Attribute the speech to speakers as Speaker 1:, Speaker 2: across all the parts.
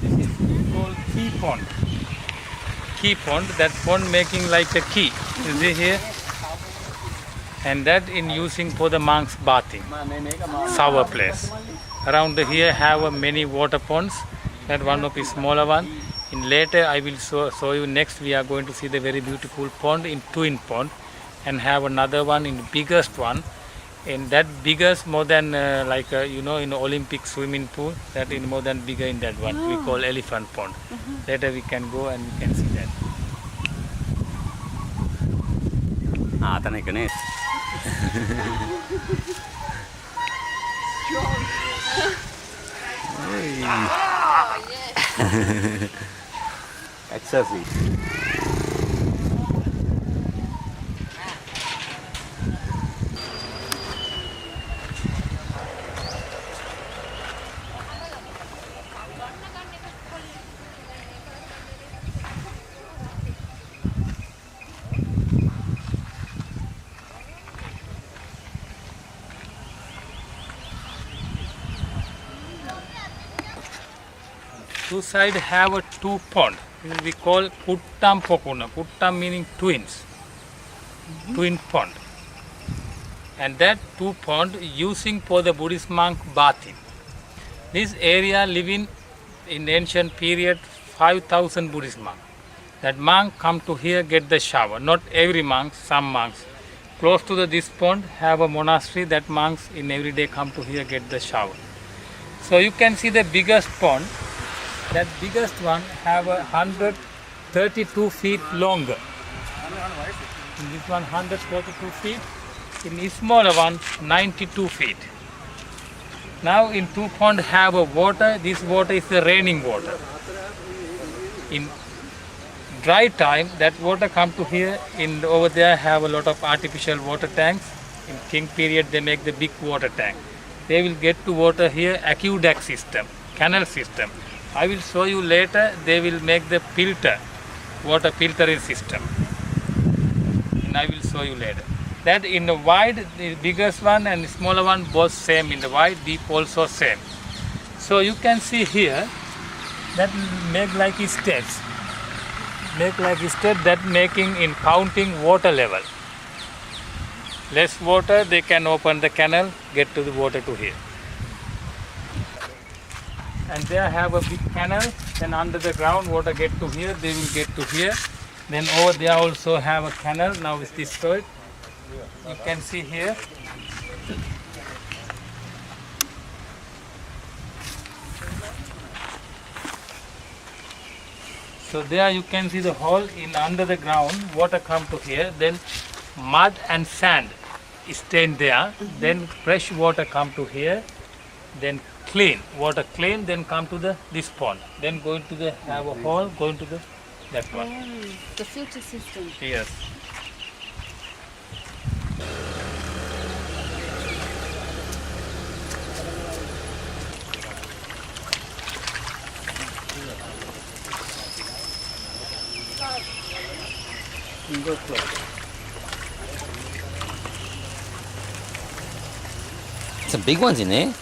Speaker 1: This is called key pond. Key pond, that pond making like a key. You see here? And that in using for the monks bathing. Shower place. Around here have many water ponds. That one of the smaller one. In later I will show you next. We are going to see the very beautiful pond in twin pond, and have another one in the biggest one. In that biggest more than in Olympic swimming pool, that in more than bigger in that one. We call elephant pond. Later we can go and we can see that.
Speaker 2: Tanah kenis. Exercise.
Speaker 1: Two sides have a two pond. We call Puttam Popuna. Puttam meaning twins. Twin pond. And that two pond using for the Buddhist monk bathing. This area living in ancient period 5,000 Buddhist monks. That monk come to here get the shower. Not every monk, some monks. Close to this pond have a monastery that monks in every day come to here get the shower. So you can see the biggest pond. That biggest one have 132 feet longer. In this one 132 feet. In the smaller one 92 feet. Now in two pond have a water. This water is the raining water. In dry time that water come to here. In over there have a lot of artificial water tanks. In king period they make the big water tank. They will get to water here aqueduct system, canal system. I will show you later. They will make the filter, water filtering system, and I will show you later. That in the wide, the biggest one and the smaller one both same in the wide, deep also same. So you can see here that make like steps, that making in counting water level. Less water, they can open the canal, get to the water to here. And there have a big canal, then under the ground water get to here, they will get to here. Then over there also have a canal, now it's destroyed. You can see here. So there you can see the hole in under the ground, water come to here, then mud and sand stain there, then fresh water come to here, then clean, water clean, then come to this pond, then going to the have a hole, going to that one.
Speaker 3: The filter system.
Speaker 1: Yes.
Speaker 2: Some big ones in there.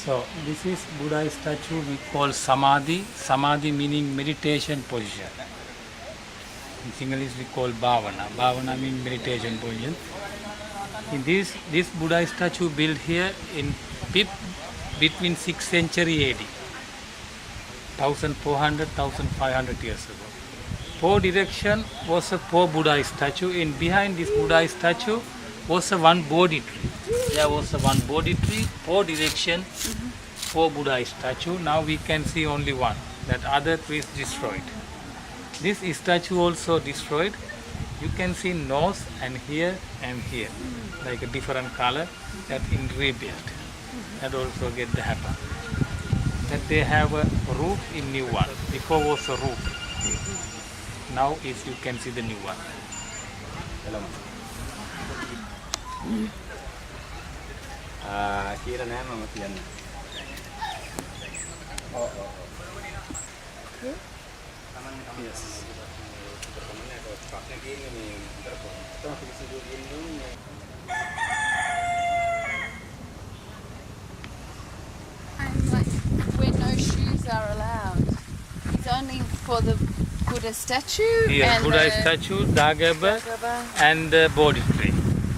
Speaker 1: So this is Buddha statue we call Samadhi. Samadhi meaning meditation position. In English we call Bhavana. Bhavana means meditation position. In this Buddha statue built here in between 6th century AD, 1400, 1500 years ago. Four direction was a four Buddha statue. In behind this Buddha statue was a one Bodhi tree. There was a one Bodhi tree, four direction, four Buddha statue. Now we can see only one. That other tree is destroyed. This statue also destroyed. You can see nose and here, like a different color. That in rebuilt. That also get the happen. That they have a roof in new one. Before was a roof. Now is you can see the new one.
Speaker 2: කියලා නෑ මම කියන්න. Yes.
Speaker 3: And like where no shoes are allowed. It's only for the Buddha statue
Speaker 1: Here,
Speaker 3: and
Speaker 1: Buddha
Speaker 3: the
Speaker 1: statue, Dagaba,
Speaker 3: Dagaba
Speaker 1: and the Bodhi tree.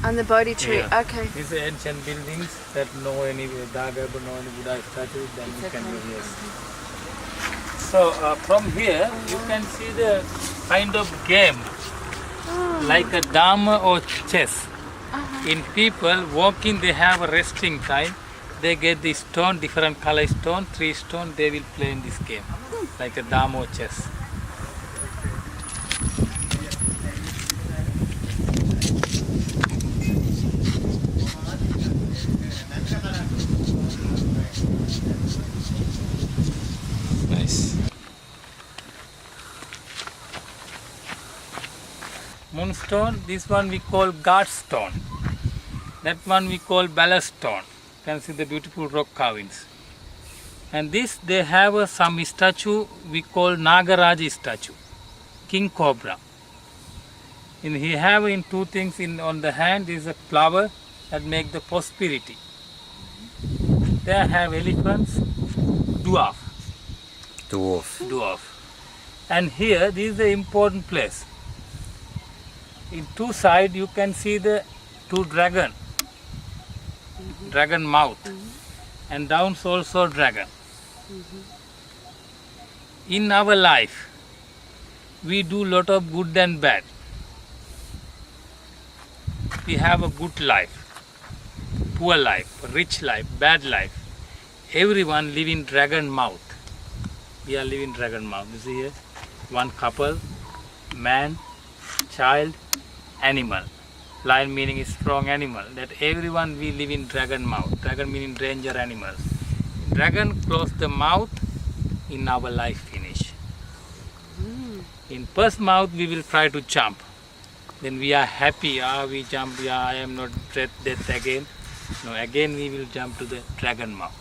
Speaker 3: and the Bodhi tree.
Speaker 1: Yeah.
Speaker 3: Okay.
Speaker 1: These are ancient buildings that no any Dagaba, no any Buddha statue, then you can do yes. So from here you can see the kind of game like a dama or chess. In people walking, they have a resting time. They get the stone, different color stone, 3 stone. They will play in this game like a dama or chess.
Speaker 2: Nice.
Speaker 1: Moonstone, this one we call guard stone. That one we call ballast stone. You can see the beautiful rock carvings. And this they have some statue we call Nagaraja statue, King Cobra. And he have in 2 things in on the hand is a flower that make the prosperity. There have elephants, dwarf. Dwarf. And here this is the important place. In 2 sides you can see the 2 dragon mouth, and down also dragon. In our life we do lot of good and bad. We have a good life, poor life, rich life, bad life. Everyone live in dragon mouth. We are living dragon mouth. You see here, one couple, man, child, animal. Lion meaning is strong animal. That everyone we live in dragon mouth. Dragon meaning danger animals. Dragon close the mouth, in our life finish. In first mouth we will try to jump. Then we are happy. We jump. I am not death again. No, again we will jump to the dragon mouth.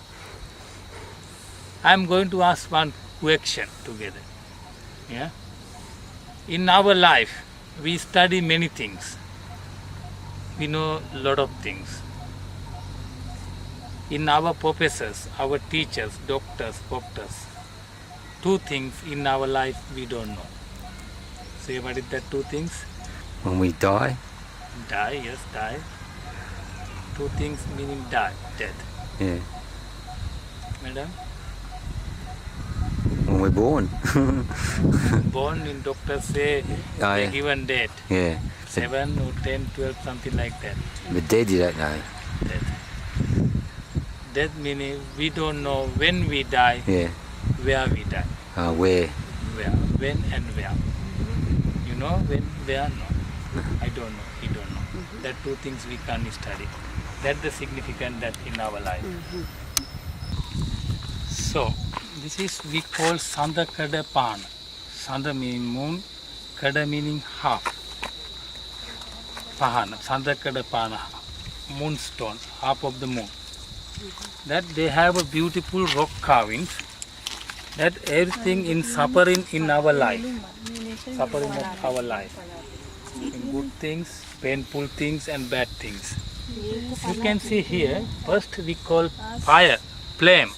Speaker 1: I am going to ask one question together. Yeah. In our life we study many things. We know a lot of things. In our professors, our teachers, doctors, 2 things in our life we don't know. Say what is that 2 things?
Speaker 2: When we die,
Speaker 1: Die, yes, die. 2 things meaning die, death.
Speaker 2: yeah.
Speaker 1: Madam?
Speaker 2: When we're born,
Speaker 1: Born in doctors say
Speaker 2: yeah.
Speaker 1: they given date.
Speaker 2: Yeah.
Speaker 1: 7 or 10, 12, something like that.
Speaker 2: But dead you don't know.
Speaker 1: Death. Death meaning we don't know when we die,
Speaker 2: Yeah.
Speaker 1: where we die.
Speaker 2: Where?
Speaker 1: Where, when and where. You know when, where, no. I don't know, he don't know. That 2 things we can't study. That's the significance that in our life. So, this is we call Sandakada Pana. Sanda meaning moon, Kada meaning half. Pahana, Sandakada Pana, moonstone, half of the moon. That they have a beautiful rock carvings. That everything in suffering in our life. Suffering of our life. In good things, painful things and bad things. You can see here, first we call fire, flame.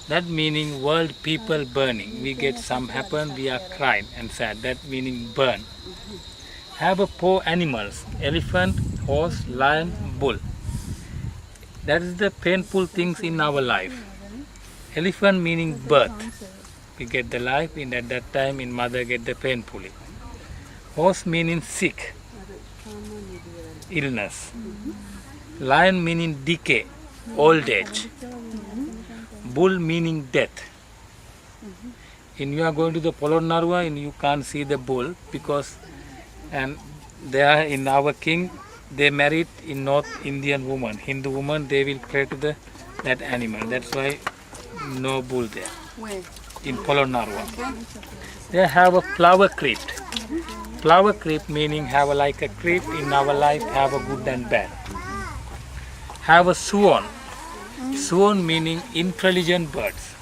Speaker 1: That meaning world people burning. We get some happen, we are crying and sad. That meaning burn. Have a 4 animals, elephant, horse, lion, bull. That is the painful things in our life. Elephant meaning birth. We get the life, and at that time in mother get the painfully. Horse meaning sick, illness. Lion meaning decay, old age. Bull meaning death. And you are going to the Polonnaruwa and you can't see the bull because and there in our king they married in North Indian woman, Hindu woman, they will pray to that animal. That's why no bull there.
Speaker 3: Where?
Speaker 1: in Polonnaruwa. They have a flower crypt. Flower crypt meaning have a, like a crypt in our life, have a good and bad. Have a swan. Swan meaning intelligent birds.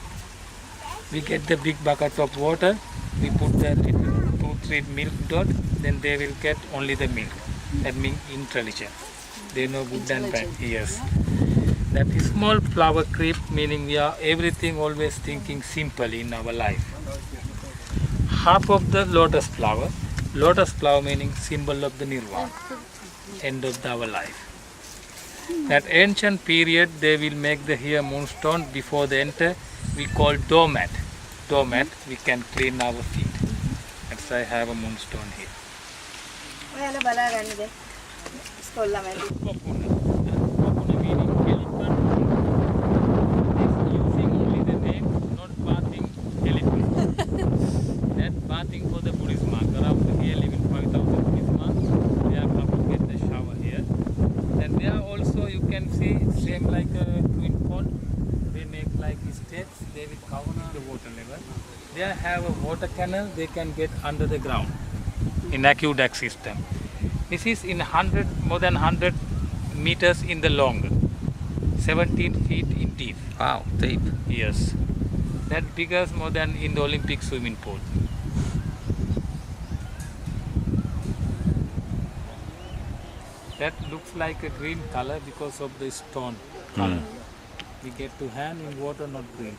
Speaker 1: We get the big buckets of water, we put the little 2-3 milk dot, then they will get only the milk. That means intelligent. They know good and bad. Yes. That is small flower crypt meaning we are everything always thinking simple in our life. Half of the lotus flower meaning symbol of the nirvana, end of our life. That ancient period they will make the here moonstone before they enter, we call doormat. Doormat we can clean our feet. That's why I have a moonstone here.
Speaker 4: ඔයාලා බලාගන්නද? ඉස්කෝල ළමයි.
Speaker 1: Popuna. Popuna meaning elephant. It's using only the name, not bathing elephant. That bathing for the Buddhist monk. Around here living 5,000 Buddhist monks. They are come to get the shower here. And there also you can see same like a twin pond. They make like steps. They will cover the water level. They have a water canal. They can get under the ground in aqueduct system. This is in 100, more than 100 meters in the long, 17 feet in deep.
Speaker 2: Wow, deep.
Speaker 1: Yes, that bigger more than in the Olympic swimming pool. That looks like a green color because of the stone color. We get to hand in water, not green.